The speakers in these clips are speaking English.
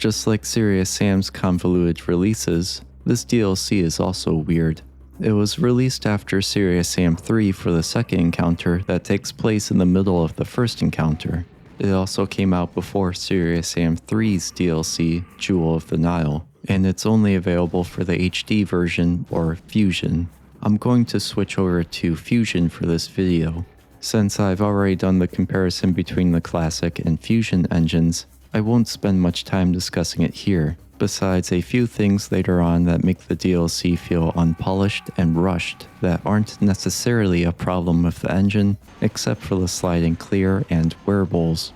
Just like Serious Sam's convoluted releases, this DLC is also weird. It was released after Serious Sam 3 for the second encounter that takes place in the middle of the first encounter. It also came out before Serious Sam 3's DLC, Jewel of the Nile, and it's only available for the HD version or Fusion. I'm going to switch over to Fusion for this video. Since I've already done the comparison between the Classic and Fusion engines, I won't spend much time discussing it here, besides a few things later on that make the DLC feel unpolished and rushed that aren't necessarily a problem with the engine, except for the sliding clear and wearables.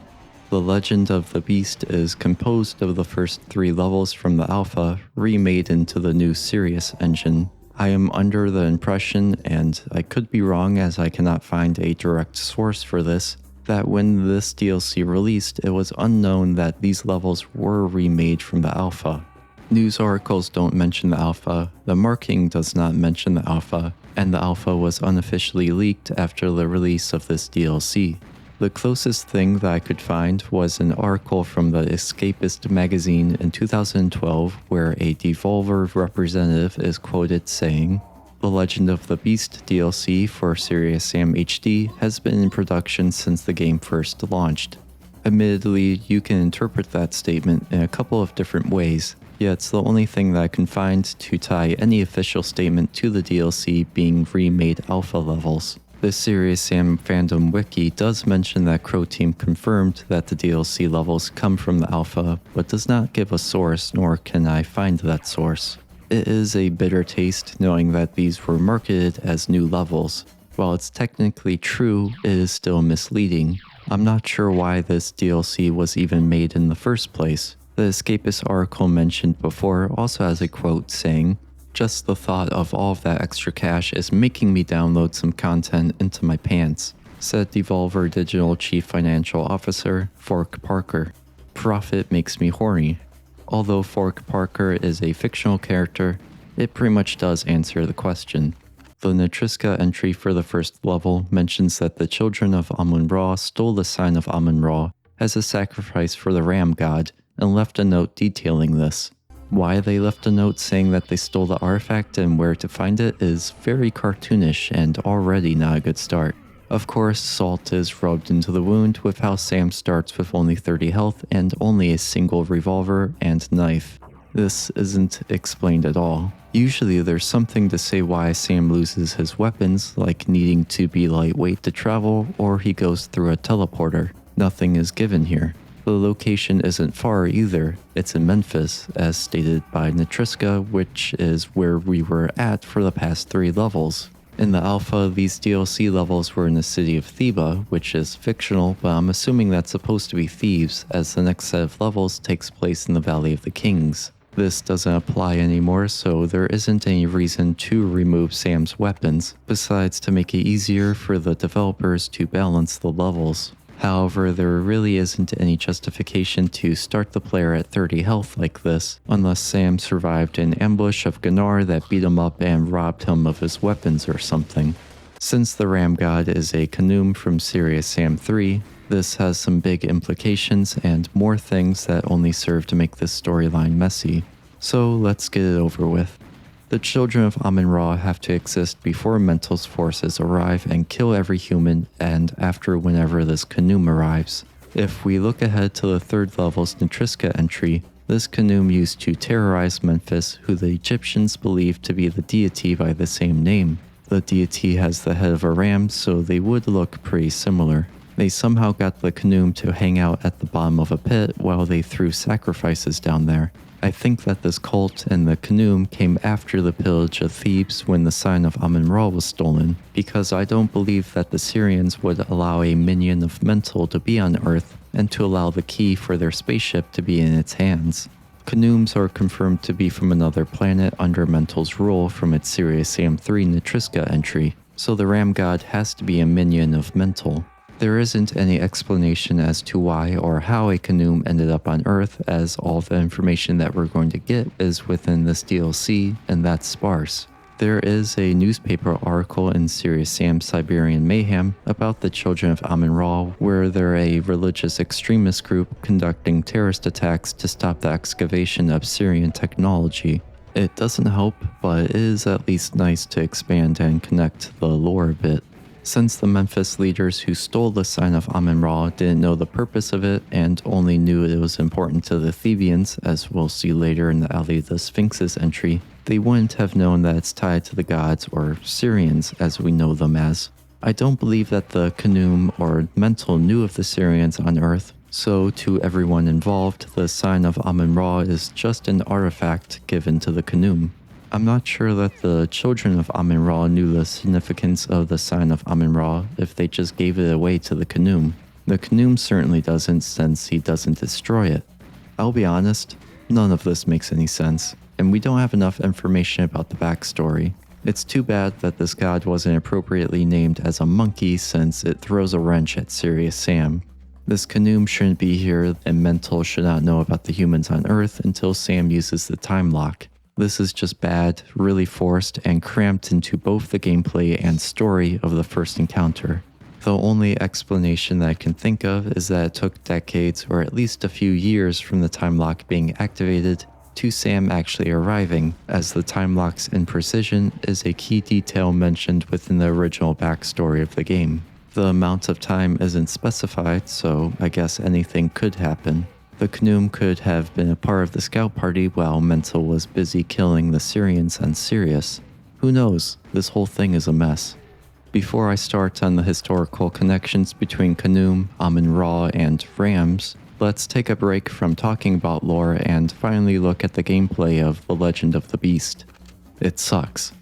The Legend of the Beast is composed of the first 3 levels from the alpha remade into the new Sirius engine. I am under the impression, and I could be wrong as I cannot find a direct source for this, that when this DLC released, it was unknown that these levels were remade from the alpha. News articles don't mention the alpha, the marketing does not mention the alpha, and the alpha was unofficially leaked after the release of this DLC. The closest thing that I could find was an article from the Escapist magazine in 2012 where a Devolver representative is quoted saying, "The Legend of the Beast DLC for Serious Sam HD has been in production since the game first launched." Admittedly, you can interpret that statement in a couple of different ways, yet it's the only thing that I can find to tie any official statement to the DLC being remade alpha levels. The Serious Sam fandom wiki does mention that Crow Team confirmed that the DLC levels come from the alpha, but does not give a source, nor can I find that source. It is a bitter taste knowing that these were marketed as new levels. While it's technically true, it is still misleading. I'm not sure why this DLC was even made in the first place. The Escapist article mentioned before also has a quote saying, "Just the thought of all of that extra cash is making me download some content into my pants," said Devolver Digital Chief Financial Officer Fork Parker. "Profit makes me horny." Although Fork Parker is a fictional character, it pretty much does answer the question. The Natriska entry for the first level mentions that the children of Amon-Ra stole the sign of Amon-Ra as a sacrifice for the ram god and left a note detailing this. Why they left a note saying that they stole the artifact and where to find it is very cartoonish and already not a good start. Of course, salt is rubbed into the wound with how Sam starts with only 30 health and only a single revolver and knife. This isn't explained at all. Usually there's something to say why Sam loses his weapons, like needing to be lightweight to travel, or he goes through a teleporter. Nothing is given here. The location isn't far either, it's in Memphis, as stated by Natriska, which is where we were at for the past 3 levels. In the alpha, these DLC levels were in the city of Theba, which is fictional, but I'm assuming that's supposed to be Thebes, as the next set of levels takes place in the Valley of the Kings. This doesn't apply anymore, so there isn't any reason to remove Sam's weapons, besides to make it easier for the developers to balance the levels. However, there really isn't any justification to start the player at 30 health like this, unless Sam survived an ambush of Gunnar that beat him up and robbed him of his weapons or something. Since the Ram God is a Kanoom from Serious Sam 3, this has some big implications and more things that only serve to make this storyline messy. So let's get it over with. The children of Amon-Ra have to exist before Mental's forces arrive and kill every human, and after whenever this Kanoom arrives. If we look ahead to the 3rd level's Natriska entry, this Kanoom used to terrorize Memphis, who the Egyptians believed to be the deity by the same name. The deity has the head of a ram, so they would look pretty similar. They somehow got the Kanoom to hang out at the bottom of a pit while they threw sacrifices down there. I think that this cult and the Kanoom came after the pillage of Thebes when the sign of Amon-Ra was stolen, because I don't believe that the Syrians would allow a minion of Mental to be on Earth and to allow the key for their spaceship to be in its hands. Kanooms are confirmed to be from another planet under Mental's rule from its Serious Sam 3 Natriska entry, so the Ram God has to be a minion of Mental. There isn't any explanation as to why or how a Kanoom ended up on Earth, as all the information that we're going to get is within this DLC, and that's sparse. There is a newspaper article in Serious Sam's Siberian Mayhem about the children of Amon where they're a religious extremist group conducting terrorist attacks to stop the excavation of Syrian technology. It doesn't help, but it is at least nice to expand and connect the lore a bit. Since the Memphis leaders who stole the sign of Amon-Ra didn't know the purpose of it and only knew it was important to the Thebians, as we'll see later in the Alley of the Sphinxes entry, they wouldn't have known that it's tied to the gods or Syrians as we know them as. I don't believe that the Khnum or Mental knew of the Syrians on Earth, so to everyone involved, the sign of Amon-Ra is just an artifact given to the Khnum. I'm not sure that the children of Amon-Ra knew the significance of the sign of Amon-Ra if they just gave it away to the Khnum. The Khnum certainly doesn't, since he doesn't destroy it. I'll be honest, none of this makes any sense, and we don't have enough information about the backstory. It's too bad that this god wasn't appropriately named as a monkey, since it throws a wrench at Serious Sam. This Khnum shouldn't be here, and Mental should not know about the humans on Earth until Sam uses the time lock. This is just bad, really forced, and cramped into both the gameplay and story of the first encounter. The only explanation that I can think of is that it took decades or at least a few years from the time lock being activated to Sam actually arriving, as the time lock's imprecision is a key detail mentioned within the original backstory of the game. The amount of time isn't specified, so I guess anything could happen. The Khnum could have been a part of the scout party while Mental was busy killing the Syrians on Sirius. Who knows? This whole thing is a mess. Before I start on the historical connections between Khnum, Amon-Ra, and Rams, let's take a break from talking about lore and finally look at the gameplay of The Legend of the Beast. It sucks.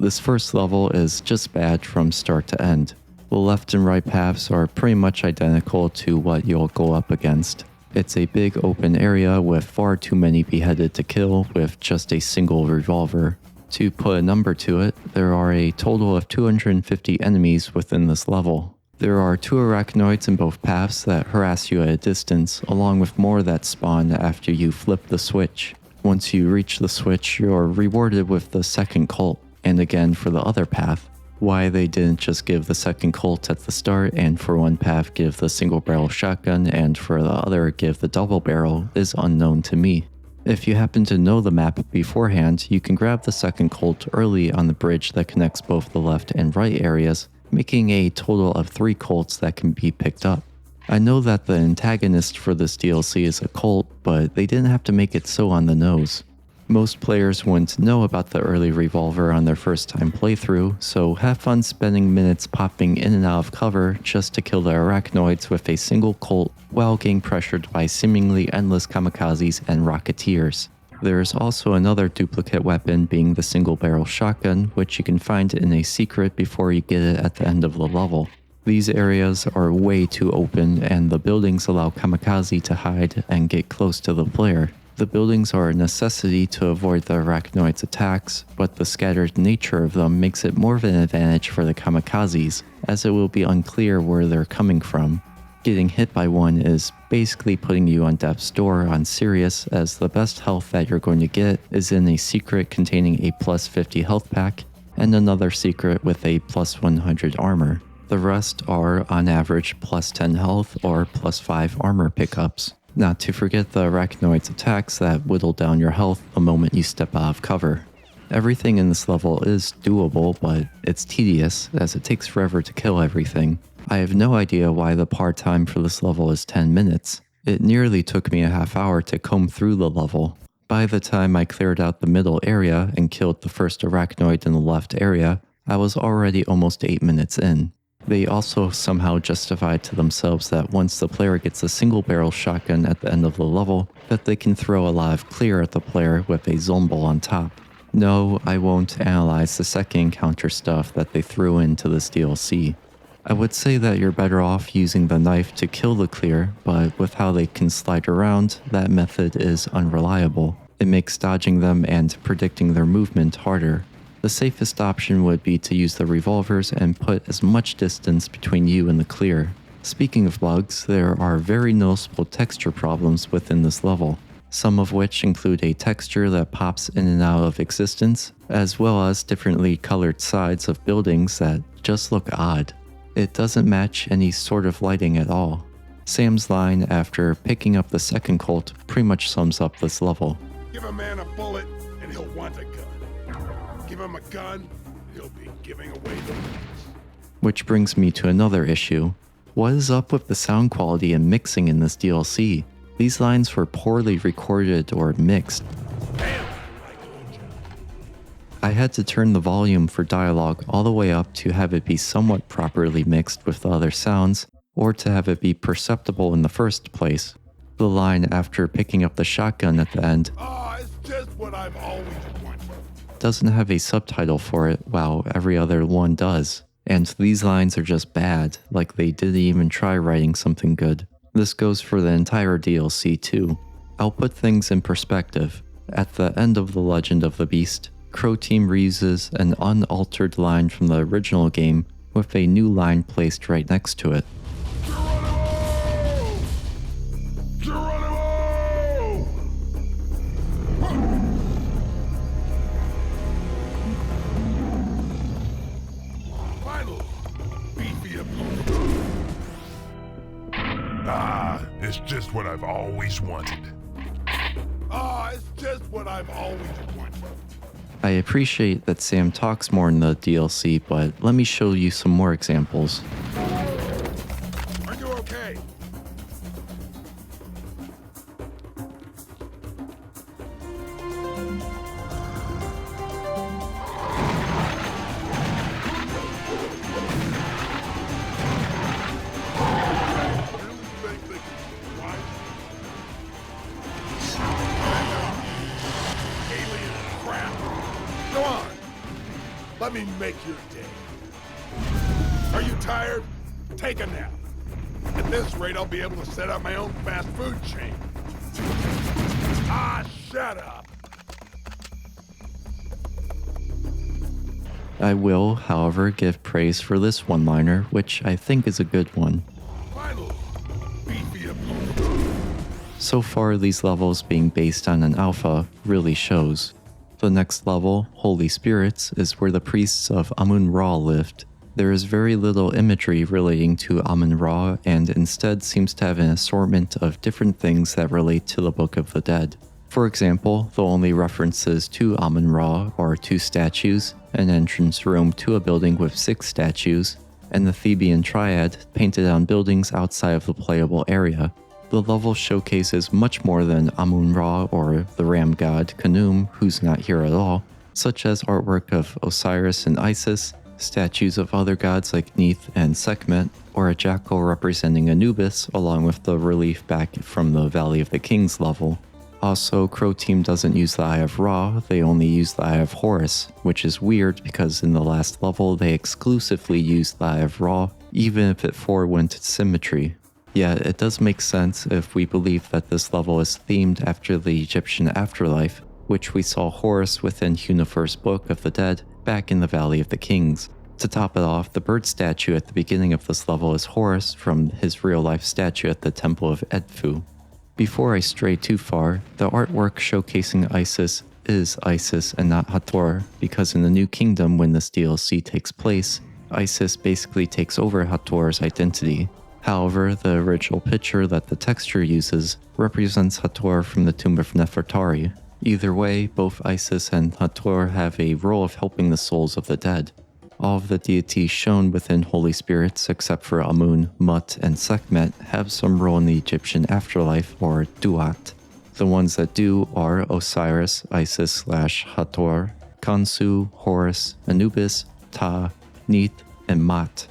This first level is just bad from start to end. The left and right paths are pretty much identical to what you'll go up against. It's a big open area with far too many beheaded to kill with just a single revolver. To put a number to it, there are a total of 250 enemies within this level. There are 2 arachnoids in both paths that harass you at a distance, along with more that spawn after you flip the switch. Once you reach the switch, you're rewarded with the second cult, and again for the other path. Why they didn't just give the second Colt at the start and for one path give the single barrel shotgun and for the other give the double barrel is unknown to me. If you happen to know the map beforehand, you can grab the second Colt early on the bridge that connects both the left and right areas, making a total of 3 Colts that can be picked up. I know that the antagonist for this DLC is a Colt, but they didn't have to make it so on the nose. Most players wouldn't know about the early revolver on their first time playthrough, so have fun spending minutes popping in and out of cover just to kill the arachnoids with a single Colt while getting pressured by seemingly endless kamikazes and rocketeers. There is also another duplicate weapon being the single barrel shotgun, which you can find in a secret before you get it at the end of the level. These areas are way too open and the buildings allow kamikaze to hide and get close to the player. The buildings are a necessity to avoid the arachnoids' attacks, but the scattered nature of them makes it more of an advantage for the kamikazes, as it will be unclear where they're coming from. Getting hit by one is basically putting you on death's door on Sirius, as the best health that you're going to get is in a secret containing a plus 50 health pack, and another secret with a plus 100 armor. The rest are, on average, plus 10 health or plus 5 armor pickups. Not to forget the arachnoids' attacks that whittle down your health the moment you step out of cover. Everything in this level is doable, but it's tedious as it takes forever to kill everything. I have no idea why the par time for this level is 10 minutes. It nearly took me a half hour to comb through the level. By the time I cleared out the middle area and killed the first arachnoid in the left area, I was already almost 8 minutes in. They also somehow justified to themselves that once the player gets a single barrel shotgun at the end of the level, that they can throw a lot of clear at the player with a zombie on top. No, I won't analyze the second encounter stuff that they threw into this DLC. I would say that you're better off using the knife to kill the clear, but with how they can slide around, that method is unreliable. It makes dodging them and predicting their movement harder. The safest option would be to use the revolvers and put as much distance between you and the clear. Speaking of bugs, there are very noticeable texture problems within this level. some of which include a texture that pops in and out of existence, as well as differently colored sides of buildings that just look odd. It doesn't match any sort of lighting at all. Sam's line after picking up the second Colt pretty much sums up this level. Give a man a bullet and he'll want a gun. Give him a gun, he'll be giving away the bullets. Which brings me to another issue. What is up with the sound quality and mixing in this DLC? These lines were poorly recorded or mixed. Damn, I told you. I had to turn the volume for dialogue all the way up to have it be somewhat properly mixed with the other sounds, or to have it be perceptible in the first place. The line after picking up the shotgun at the end It's just what I've always wanted. doesn't have a subtitle for it, while every other one does. And these lines are just bad, like they didn't even try writing something good. This goes for the entire DLC too. I'll put things in perspective. At the end of The Legend of the Beast, Crow Team reuses an unaltered line from the original game with a new line placed right next to it. Geronimo! Final beefy opponent. It's just what I've always wanted. It's just what I've always wanted. I appreciate that Sam talks more in the DLC, but let me show you some more examples. Are you okay? Go on. Let me make your day. Are you tired? Take a nap. At this rate, I'll be able to set up my own fast food chain. Shut up. I will, however, give praise for this one-liner, which I think is a good one. Final beefy opponent. So far, these levels being based on an alpha really shows. The next level, Holy Spirits, is where the priests of Amun-Ra lived. There is very little imagery relating to Amun-Ra, and instead seems to have an assortment of different things that relate to the Book of the Dead. For example, the only references to Amun-Ra are 2 statues, an entrance room to a building with 6 statues, and the Theban triad painted on buildings outside of the playable area. The level showcases much more than Amun-Ra or the ram god Khnum, who's not here at all, such as artwork of Osiris and Isis, statues of other gods like Neith and Sekhmet, or a jackal representing Anubis, along with the relief back from the Valley of the Kings level. Also, Crow Team doesn't use the Eye of Ra, they only use the Eye of Horus, which is weird because in the last level they exclusively used the Eye of Ra, even if it forewent symmetry. Yet it does make sense if we believe that this level is themed after the Egyptian afterlife, which we saw Horus within Hunifer's Book of the Dead back in the Valley of the Kings. To top it off, the bird statue at the beginning of this level is Horus from his real-life statue at the Temple of Edfu. Before I stray too far, the artwork showcasing Isis is Isis and not Hathor, because in the New Kingdom when this DLC takes place, Isis basically takes over Hathor's identity. However, the original picture that the texture uses represents Hathor from the Tomb of Nefertari. Either way, both Isis and Hathor have a role of helping the souls of the dead. All of the deities shown within Holy Spirits, except for Amun, Mut, and Sekhmet, have some role in the Egyptian afterlife, or Duat. The ones that do are Osiris, Isis/Hathor, Khonsu, Horus, Anubis, Ta, Neith, and Mat.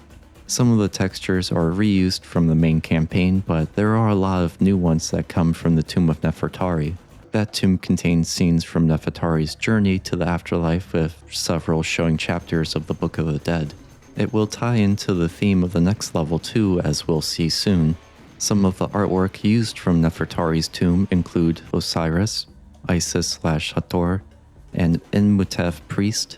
Some of the textures are reused from the main campaign, but there are a lot of new ones that come from the Tomb of Nefertari. That tomb contains scenes from Nefertari's journey to the afterlife, with several showing chapters of the Book of the Dead. It will tie into the theme of the next level too, as we'll see soon. Some of the artwork used from Nefertari's tomb include Osiris, Isis/Hathor, and Inmutef priest,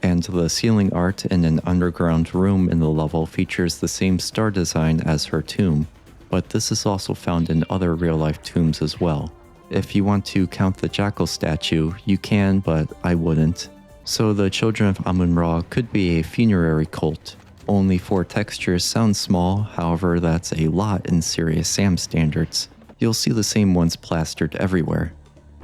and the ceiling art in an underground room in the level features the same star design as her tomb, but this is also found in other real-life tombs as well. If you want to count the jackal statue, you can, but I wouldn't. So the Children of Amun-Ra could be a funerary cult. Only 4 textures sounds small, however that's a lot in Serious Sam standards. You'll see the same ones plastered everywhere.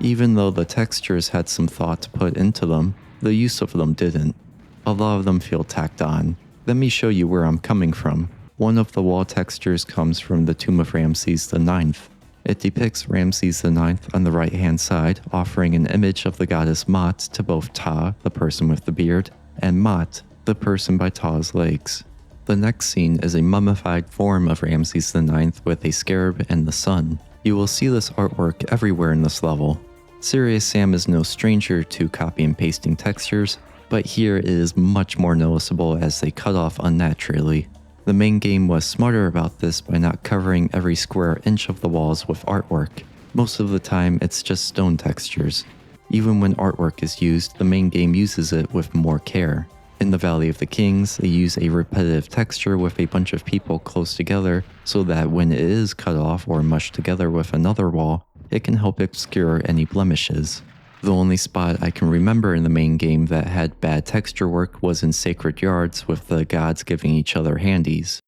Even though the textures had some thought put into them, the use of them didn't. A lot of them feel tacked on. Let me show you where I'm coming from. One of the wall textures comes from the Tomb of Ramses IX. It depicts Ramses IX on the right hand side, offering an image of the goddess Mot to both Ta, the person with the beard, and Mot, the person by Ta's legs. The next scene is a mummified form of Ramses IX with a scarab and the sun. You will see this artwork everywhere in this level. Serious Sam is no stranger to copy and pasting textures, but here it is much more noticeable as they cut off unnaturally. The main game was smarter about this by not covering every square inch of the walls with artwork. Most of the time it's just stone textures. Even when artwork is used, the main game uses it with more care. In the Valley of the Kings, they use a repetitive texture with a bunch of people close together so that when it is cut off or mushed together with another wall, it can help obscure any blemishes. The only spot I can remember in the main game that had bad texture work was in Sacred Yards with the gods giving each other handies.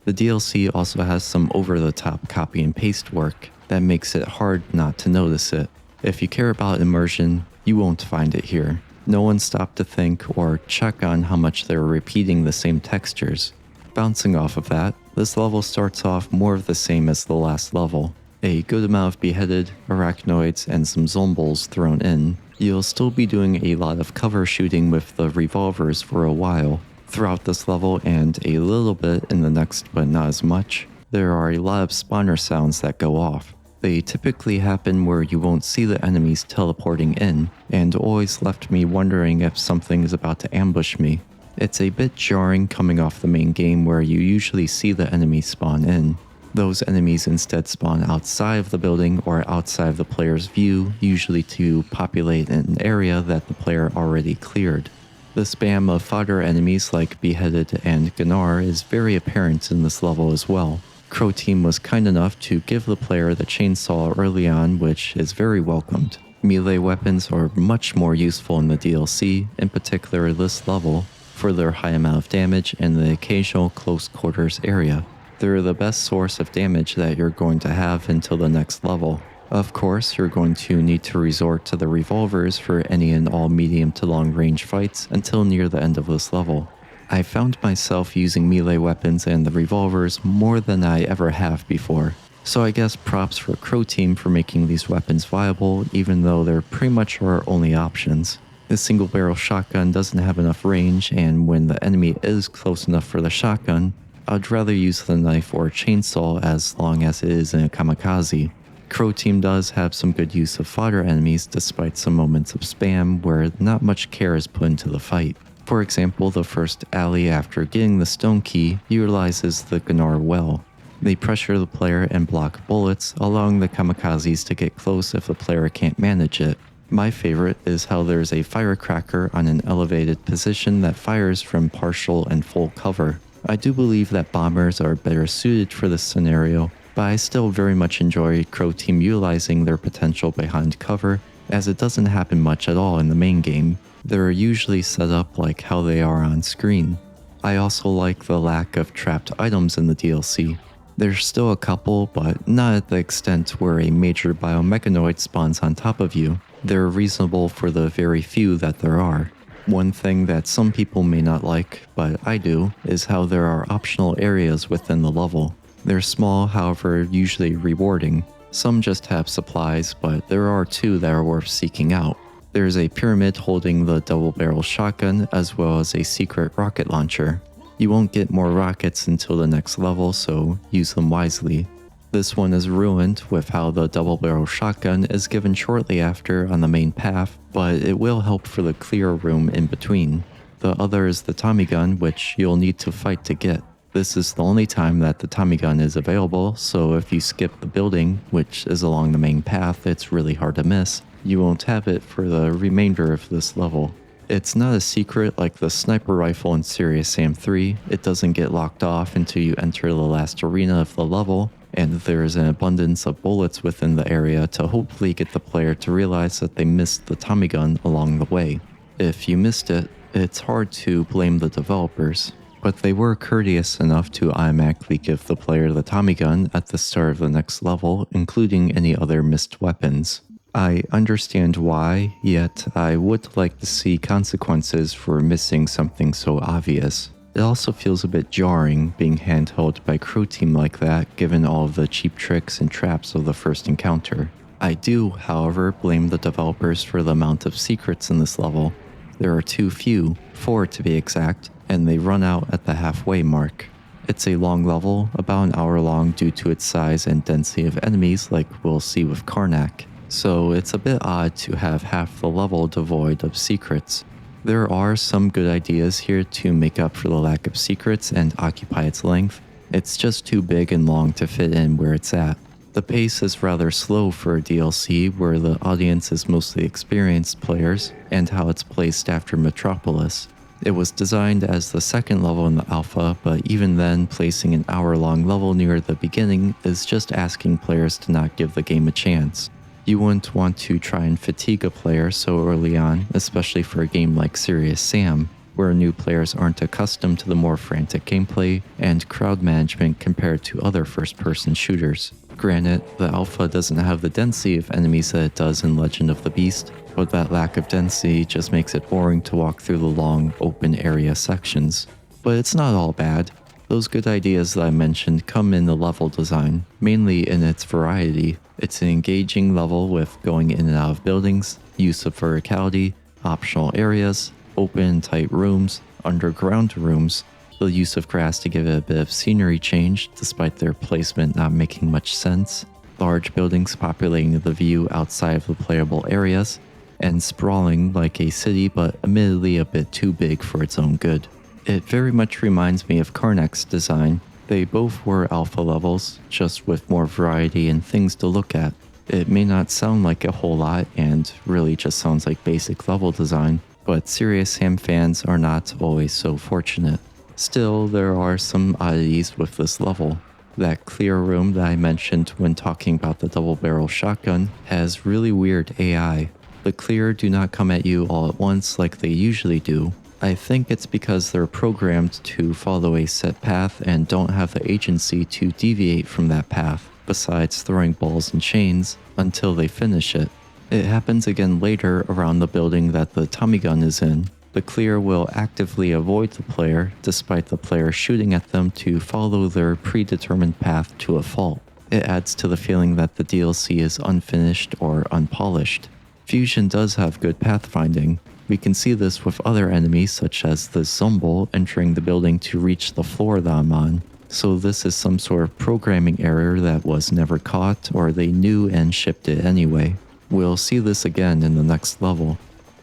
The DLC also has some over-the-top copy and paste work that makes it hard not to notice it. If you care about immersion, you won't find it here. No one stopped to think or check on how much they were repeating the same textures. Bouncing off of that, this level starts off more of the same as the last level. A good amount of beheaded, arachnoids, and some zombies thrown in. You'll still be doing a lot of cover shooting with the revolvers for a while. Throughout this level and a little bit in the next but not as much, there are a lot of spawner sounds that go off. They typically happen where you won't see the enemies teleporting in, and always left me wondering if something is about to ambush me. It's a bit jarring coming off the main game where you usually see the enemies spawn in. Those enemies instead spawn outside of the building or outside of the player's view, usually to populate an area that the player already cleared. The spam of fodder enemies like Beheaded and Gunnar is very apparent in this level as well. Crow Team was kind enough to give the player the chainsaw early on, which is very welcomed. Melee weapons are much more useful in the DLC, in particular this level, for their high amount of damage and the occasional close quarters area. They're the best source of damage that you're going to have until the next level. Of course, you're going to need to resort to the revolvers for any and all medium to long range fights until near the end of this level. I found myself using melee weapons and the revolvers more than I ever have before. So I guess props for Crow Team for making these weapons viable, even though they're pretty much our only options. The single barrel shotgun doesn't have enough range, and when the enemy is close enough for the shotgun, I'd rather use the knife or chainsaw as long as it is in a kamikaze. Crow Team does have some good use of fodder enemies despite some moments of spam where not much care is put into the fight. For example, the first alley after getting the stone key utilizes the Gunnar well. They pressure the player and block bullets, allowing the kamikazes to get close if the player can't manage it. My favorite is how there's a firecracker on an elevated position that fires from partial and full cover. I do believe that bombers are better suited for this scenario, but I still very much enjoy Crow Team utilizing their potential behind cover, as it doesn't happen much at all in the main game. They're usually set up like how they are on screen. I also like the lack of trapped items in the DLC. There's still a couple, but not at the extent where a major biomechanoid spawns on top of you. They're reasonable for the very few that there are. One thing that some people may not like, but I do, is how there are optional areas within the level. They're small, however, usually rewarding. Some just have supplies, but there are 2 that are worth seeking out. There's a pyramid holding the double-barrel shotgun, as well as a secret rocket launcher. You won't get more rockets until the next level, so use them wisely. This one is ruined with how the double-barrel shotgun is given shortly after on the main path, but it will help for the clear room in between. The other is the Tommy gun, which you'll need to fight to get. This is the only time that the Tommy gun is available, so if you skip the building, which is along the main path, it's really hard to miss. You won't have it for the remainder of this level. It's not a secret like the sniper rifle in Serious Sam 3, it doesn't get locked off until you enter the last arena of the level, and there's an abundance of bullets within the area to hopefully get the player to realize that they missed the Tommy gun along the way. If you missed it, it's hard to blame the developers, but they were courteous enough to automatically give the player the Tommy gun at the start of the next level, including any other missed weapons. I understand why, yet I would like to see consequences for missing something so obvious. It also feels a bit jarring being handheld by Crow Team like that, given all of the cheap tricks and traps of the first encounter. I do, however, blame the developers for the amount of secrets in this level. There are too few, 4 to be exact, and they run out at the halfway mark. It's a long level, about an hour long due to its size and density of enemies like we'll see with Karnak, so it's a bit odd to have half the level devoid of secrets. There are some good ideas here to make up for the lack of secrets and occupy its length. It's just too big and long to fit in where it's at. The pace is rather slow for a DLC where the audience is mostly experienced players, and how it's placed after Metropolis. It was designed as the second level in the alpha, but even then, placing an hour-long level near the beginning is just asking players to not give the game a chance. You wouldn't want to try and fatigue a player so early on, especially for a game like Serious Sam, where new players aren't accustomed to the more frantic gameplay and crowd management compared to other first-person shooters. Granted, the alpha doesn't have the density of enemies that it does in Legend of the Beast, but that lack of density just makes it boring to walk through the long, open area sections. But it's not all bad. Those good ideas that I mentioned come in the level design, mainly in its variety. It's an engaging level with going in and out of buildings, use of verticality, optional areas, open and tight rooms, underground rooms, the use of grass to give it a bit of scenery change despite their placement not making much sense, large buildings populating the view outside of the playable areas, and sprawling like a city but admittedly a bit too big for its own good. It very much reminds me of Karnak's design. They both were alpha levels, just with more variety and things to look at. It may not sound like a whole lot and really just sounds like basic level design, but Serious Sam fans are not always so fortunate. Still, there are some oddities with this level. That clear room that I mentioned when talking about the double-barrel shotgun has really weird AI. The clear do not come at you all at once like they usually do. I think it's because they're programmed to follow a set path and don't have the agency to deviate from that path, besides throwing balls and chains, until they finish it. It happens again later around the building that the Tommy gun is in. The clear will actively avoid the player, despite the player shooting at them to follow their predetermined path to a fault. It adds to the feeling that the DLC is unfinished or unpolished. Fusion does have good pathfinding. We can see this with other enemies such as the Zumbel entering the building to reach the floor that I'm on. So this is some sort of programming error that was never caught, or they knew and shipped it anyway. We'll see this again in the next level.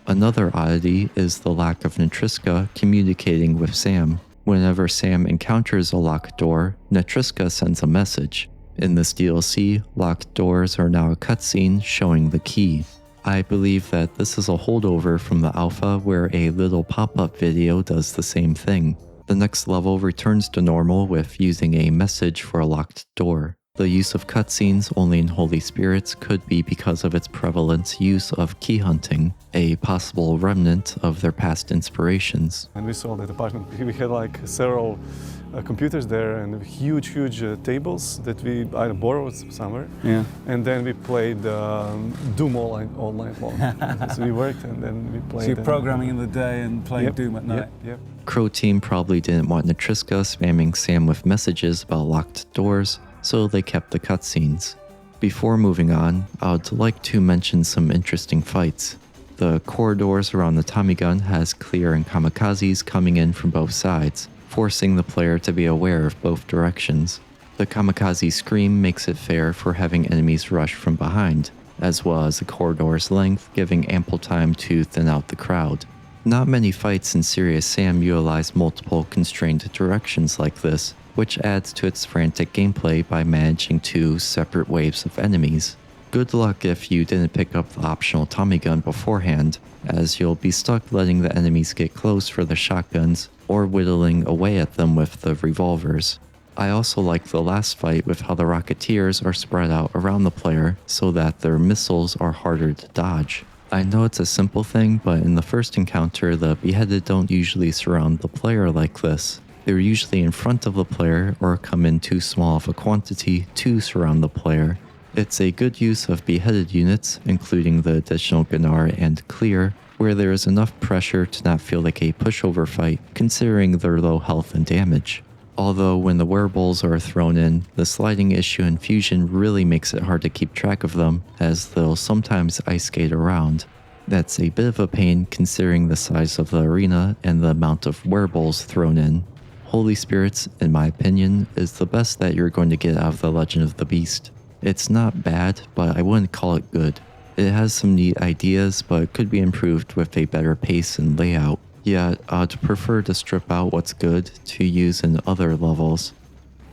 Another oddity is the lack of Netriska communicating with Sam. Whenever Sam encounters a locked door, Netriska sends a message. In this DLC, locked doors are now a cutscene showing the key. I believe that this is a holdover from the alpha where a little pop-up video does the same thing. The next level returns to normal with using a message for a locked door. The use of cutscenes only in Holy Spirits could be because of its prevalent use of key hunting, a possible remnant of their past inspirations. And we saw that apartment. We had like several computers there and huge tables that we either borrowed somewhere. Yeah. And then we played Doom all night long. So we worked and then we played. So you're programming in the day and playing Doom at night? Yep. Crow Team probably didn't want Netriska spamming Sam with messages about locked doors, so they kept the cutscenes. Before moving on, I'd like to mention some interesting fights. The corridors around the Tommy gun has clear and kamikazes coming in from both sides, forcing the player to be aware of both directions. The kamikaze scream makes it fair for having enemies rush from behind, as well as the corridor's length giving ample time to thin out the crowd. Not many fights in Serious Sam utilize multiple constrained directions like this, which adds to its frantic gameplay by managing 2 separate waves of enemies. Good luck if you didn't pick up the optional Tommy gun beforehand, as you'll be stuck letting the enemies get close for the shotguns or whittling away at them with the revolvers. I also like the last fight with how the Rocketeers are spread out around the player so that their missiles are harder to dodge. I know it's a simple thing, but in the first encounter, the Beheaded don't usually surround the player like this. They're usually in front of the player or come in too small of a quantity to surround the player. It's a good use of Beheaded units, including the additional Gunnar and Clear, where there is enough pressure to not feel like a pushover fight, considering their low health and damage. Although when the werebolls are thrown in, the sliding issue in Fusion really makes it hard to keep track of them, as they'll sometimes ice skate around. That's a bit of a pain considering the size of the arena and the amount of werebolls thrown in. Holy Spirits, in my opinion, is the best that you're going to get out of the Legend of the Beast. It's not bad, but I wouldn't call it good. It has some neat ideas, but could be improved with a better pace and layout. Yet, I'd prefer to strip out what's good to use in other levels.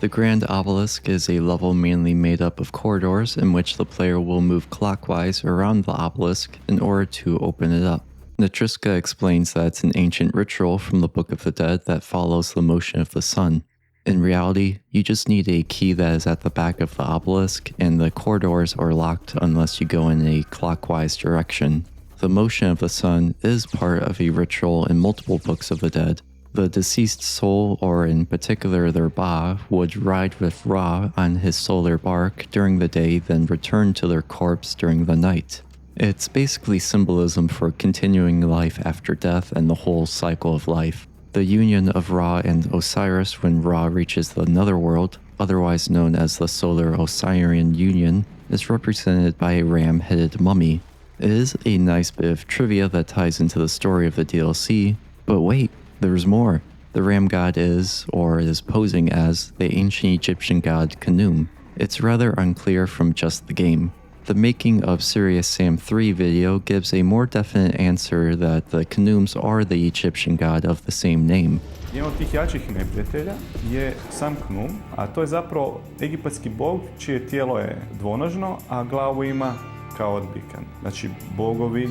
The Grand Obelisk is a level mainly made up of corridors in which the player will move clockwise around the obelisk in order to open it up. Natriska explains that it's an ancient ritual from the Book of the Dead that follows the motion of the sun. In reality, you just need a key that is at the back of the obelisk, and the corridors are locked unless you go in a clockwise direction. The motion of the sun is part of a ritual in multiple Books of the Dead. The deceased soul, or in particular their Ba, would ride with Ra on his solar bark during the day, then return to their corpse during the night. It's basically symbolism for continuing life after death and the whole cycle of life. The union of Ra and Osiris when Ra reaches the netherworld, otherwise known as the Solar Osirian Union, is represented by a ram-headed mummy. It is a nice bit of trivia that ties into the story of the DLC, but wait, there's more. The ram god is, or is posing as, the ancient Egyptian god Khnum. It's rather unclear from just the game. The Making of Serious Sam 3 video gives a more definite answer that the Khnums are the Egyptian god of the same name. Jedan od tih jačih neprijatelja je sam Khnum, a to je zapravo egipatski bog čije tijelo je dvonožno, a glavu ima kao odbikan. Znači, bogovi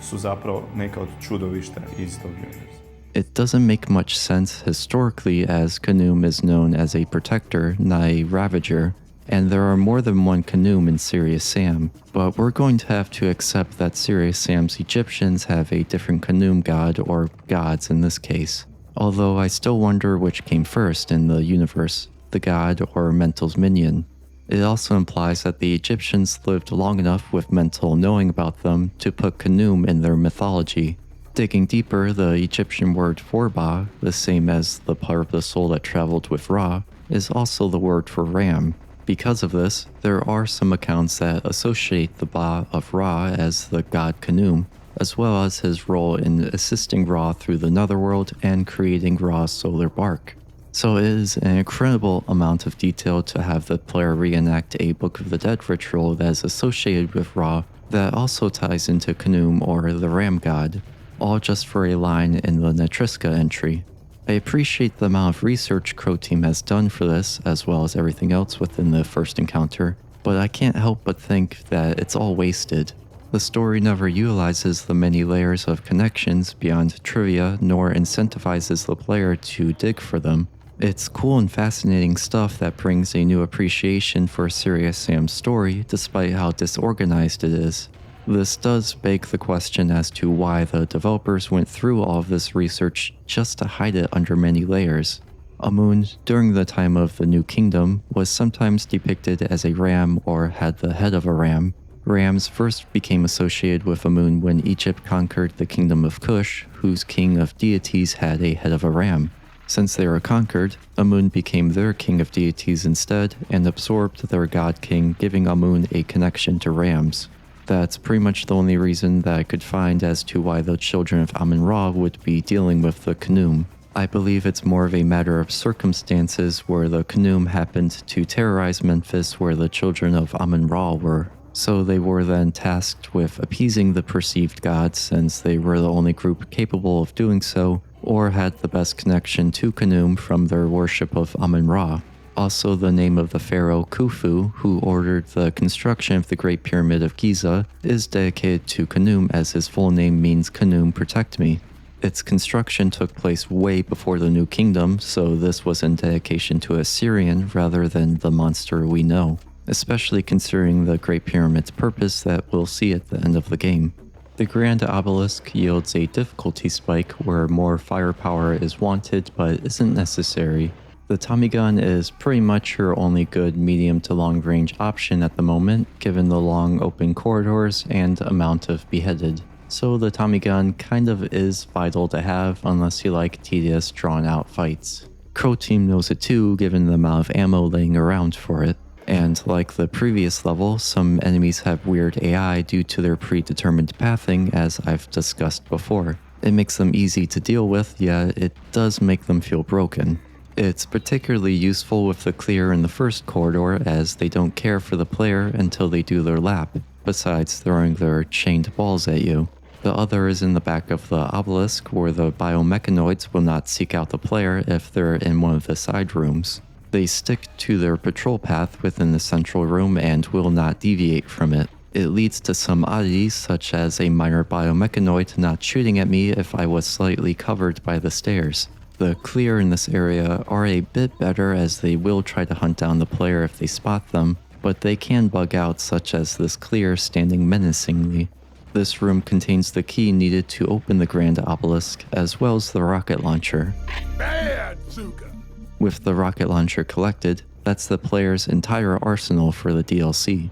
su zapravo neka od čudovišta iz tog univerza. It doesn't make much sense historically, as Khnum is known as a protector, not a ravager, and there are more than one Khnum in Serious Sam, but we're going to have to accept that Serious Sam's Egyptians have a different Khnum god, or gods in this case. Although I still wonder which came first in the universe, the god or Mental's minion. It also implies that the Egyptians lived long enough with Mental knowing about them to put Khnum in their mythology. Digging deeper, the Egyptian word for Ba, the same as the part of the soul that traveled with Ra, is also the word for ram. Because of this, there are some accounts that associate the Ba of Ra as the god Khnum, as well as his role in assisting Ra through the netherworld and creating Ra's solar bark. So it is an incredible amount of detail to have the player reenact a Book of the Dead ritual that is associated with Ra that also ties into Khnum, or the ram god, all just for a line in the Natriska entry. I appreciate the amount of research Crow Team has done for this, as well as everything else within the first encounter, but I can't help but think that it's all wasted. The story never utilizes the many layers of connections beyond trivia, nor incentivizes the player to dig for them. It's cool and fascinating stuff that brings a new appreciation for Serious Sam's story, despite how disorganized it is. This does beg the question as to why the developers went through all of this research just to hide it under many layers. Amon, during the time of the New Kingdom, was sometimes depicted as a ram or had the head of a ram. Rams first became associated with Amon when Egypt conquered the kingdom of Kush, whose king of deities had a head of a ram. Since they were conquered, Amon became their king of deities instead and absorbed their god king, giving Amon a connection to rams. That's pretty much the only reason that I could find as to why the children of Amun-Ra would be dealing with the Khnum. I believe it's more of a matter of circumstances where the Khnum happened to terrorize Memphis where the children of Amun-Ra were. So they were then tasked with appeasing the perceived gods since they were the only group capable of doing so, or had the best connection to Khnum from their worship of Amun-Ra. Also, the name of the pharaoh Khufu, who ordered the construction of the Great Pyramid of Giza, is dedicated to Khnum, as his full name means Khnum protect me. Its construction took place way before the New Kingdom, so this was in dedication to Assyrian rather than the monster we know, especially considering the Great Pyramid's purpose that we'll see at the end of the game. The Grand Obelisk yields a difficulty spike where more firepower is wanted but isn't necessary. The Tommy gun is pretty much your only good medium to long range option at the moment, given the long open corridors and amount of beheaded. So the Tommy gun kind of is vital to have unless you like tedious drawn out fights. Crow Team knows it too, given the amount of ammo laying around for it. And like the previous level, some enemies have weird AI due to their predetermined pathing, as I've discussed before. It makes them easy to deal with, yet it does make them feel broken. It's particularly useful with the clear in the first corridor, as they don't care for the player until they do their lap, besides throwing their chained balls at you. The other is in the back of the obelisk, where the biomechanoids will not seek out the player if they're in one of the side rooms. They stick to their patrol path within the central room and will not deviate from it. It leads to some oddities, such as a minor biomechanoid not shooting at me if I was slightly covered by the stairs. The clear in this area are a bit better, as they will try to hunt down the player if they spot them, but they can bug out, such as this clear standing menacingly. This room contains the key needed to open the Grand Obelisk, as well as the rocket launcher. Bad, Zuka! With the rocket launcher collected, that's the player's entire arsenal for the DLC.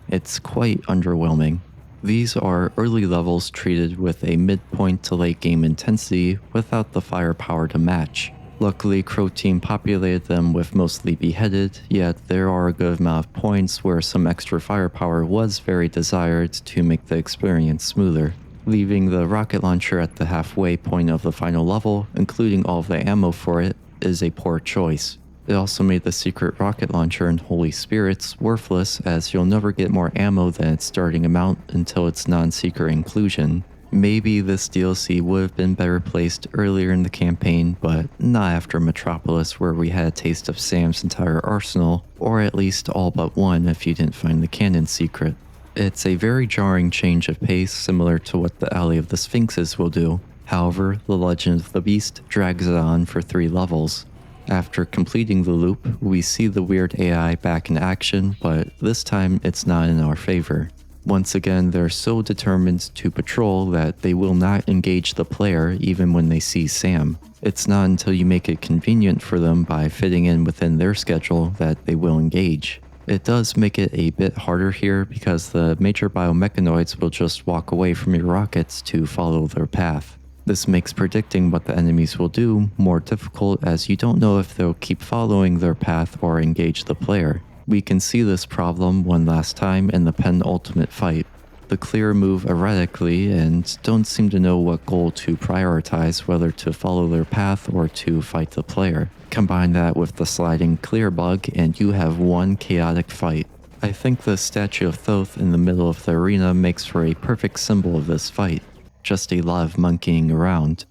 It's quite underwhelming. These are early levels treated with a midpoint to late game intensity without the firepower to match. Luckily, Crow Team populated them with mostly beheaded, yet there are a good amount of points where some extra firepower was very desired to make the experience smoother. Leaving the rocket launcher at the halfway point of the final level, including all of the ammo for it, is a poor choice. It also made the secret rocket launcher and Holy Spirits worthless, as you'll never get more ammo than its starting amount until its non-seeker inclusion. Maybe this DLC would have been better placed earlier in the campaign, but not after Metropolis, where we had a taste of Sam's entire arsenal, or at least all but one if you didn't find the cannon secret. It's a very jarring change of pace, similar to what the Alley of the Sphinxes will do. However, the Legend of the Beast drags it on for 3 levels. After completing the loop, we see the weird AI back in action, but this time it's not in our favor. Once again, they're so determined to patrol that they will not engage the player even when they see Sam. It's not until you make it convenient for them by fitting in within their schedule that they will engage. It does make it a bit harder here because the major biomechanoids will just walk away from your rockets to follow their path. This makes predicting what the enemies will do more difficult, as you don't know if they'll keep following their path or engage the player. We can see this problem one last time in the penultimate fight. The clear move erratically and don't seem to know what goal to prioritize, whether to follow their path or to fight the player. Combine that with the sliding clear bug and you have one chaotic fight. I think the statue of Thoth in the middle of the arena makes for a perfect symbol of this fight. Just a lot of monkeying around.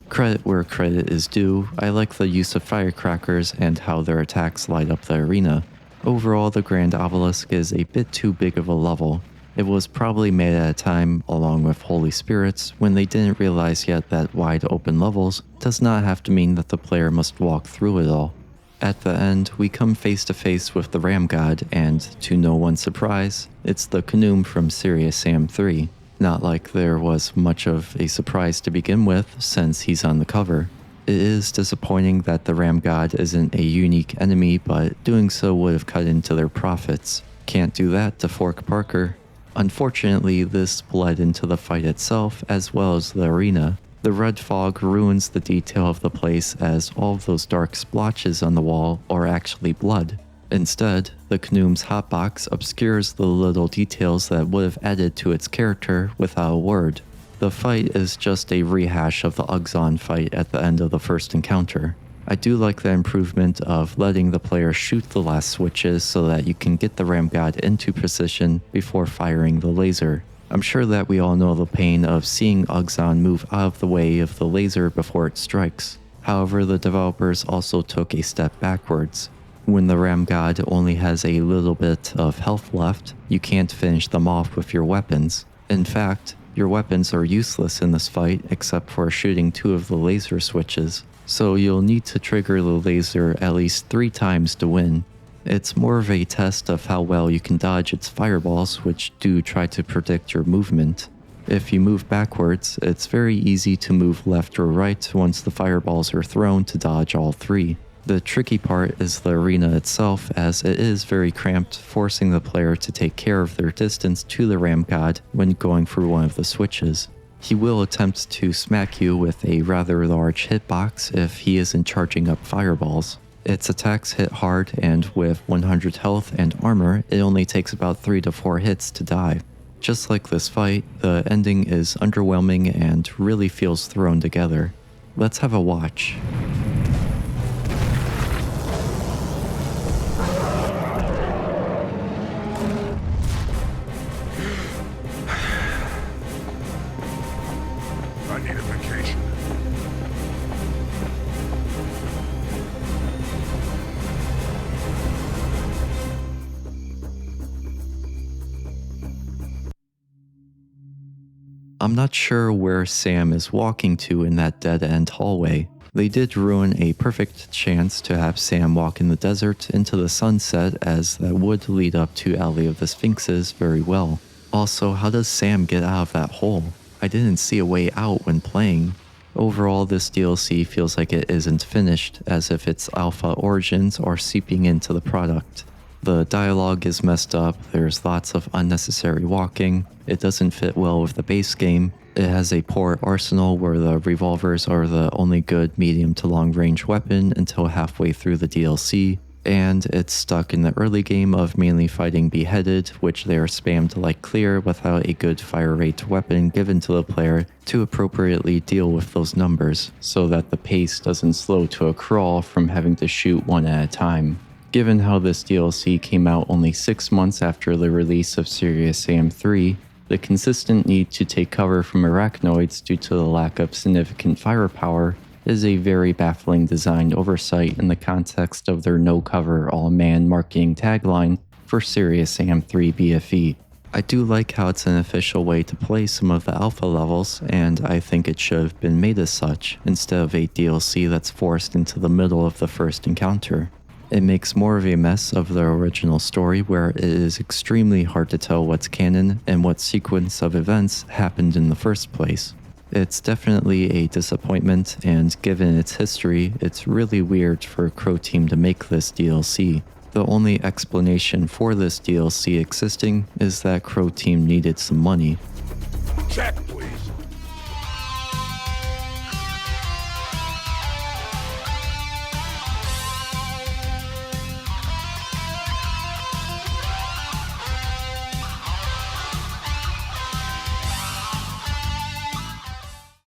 Credit where credit is due, I like the use of firecrackers and how their attacks light up the arena. Overall, the Grand Obelisk is a bit too big of a level. It was probably made at a time, along with Holy Spirits, when they didn't realize yet that wide open levels does not have to mean that the player must walk through it all. At the end, we come face to face with the Ram God, and to no one's surprise, it's the Khnum from Serious Sam 3. Not like there was much of a surprise to begin with, since he's on the cover. It is disappointing that the Ram God isn't a unique enemy, but doing so would have cut into their profits. Can't do that to Fork Parker. Unfortunately, this bled into the fight itself as well as the arena. The red fog ruins the detail of the place, as all of those dark splotches on the wall are actually blood. Instead, the Khnum's hotbox obscures the little details that would have added to its character without a word. The fight is just a rehash of the Ugzon fight at the end of the first encounter. I do like the improvement of letting the player shoot the last switches so that you can get the Ram God into position before firing the laser. I'm sure that we all know the pain of seeing Ugzon move out of the way of the laser before it strikes. However, the developers also took a step backwards. When the Ram God only has a little bit of health left, you can't finish them off with your weapons. In fact, Your weapons are useless in this fight except for shooting 2 of the laser switches, so you'll need to trigger the laser at least 3 times to win. It's more of a test of how well you can dodge its fireballs, which do try to predict your movement. If you move backwards, it's very easy to move left or right once the fireballs are thrown to dodge all 3. The tricky part is the arena itself, as it is very cramped, forcing the player to take care of their distance to the Ram God when going through one of the switches. He will attempt to smack you with a rather large hitbox if he isn't charging up fireballs. Its attacks hit hard, and with 100 health and armor, it only takes about 3 to 4 hits to die. Just like this fight, the ending is underwhelming and really feels thrown together. Let's have a watch. I need a vacation. I'm not sure where Sam is walking to in that dead-end hallway. They did ruin a perfect chance to have Sam walk in the desert into the sunset, as that would lead up to Alley of the Sphinxes very well. Also, how does Sam get out of that hole? I didn't see a way out when playing. Overall, this DLC feels like it isn't finished, as if its alpha origins are seeping into the product. The dialogue is messed up, there's lots of unnecessary walking, it doesn't fit well with the base game, it has a poor arsenal where the revolvers are the only good medium to long range weapon until halfway through the DLC, and it's stuck in the early game of mainly fighting Beheaded, which they are spammed like clear without a good fire rate weapon given to the player to appropriately deal with those numbers, so that the pace doesn't slow to a crawl from having to shoot one at a time. Given how this DLC came out only 6 months after the release of Serious Sam 3, the consistent need to take cover from arachnoids due to the lack of significant firepower is a very baffling design oversight in the context of their no cover all man marketing tagline for Serious Sam 3 BFE. I do like how it's an official way to play some of the alpha levels, and I think it should have been made as such, instead of a DLC that's forced into the middle of the first encounter. It makes more of a mess of the original story, where it is extremely hard to tell what's canon and what sequence of events happened in the first place. It's definitely a disappointment, and given its history, it's really weird for Crow Team to make this DLC. The only explanation for this DLC existing is that Crow Team needed some money. Check.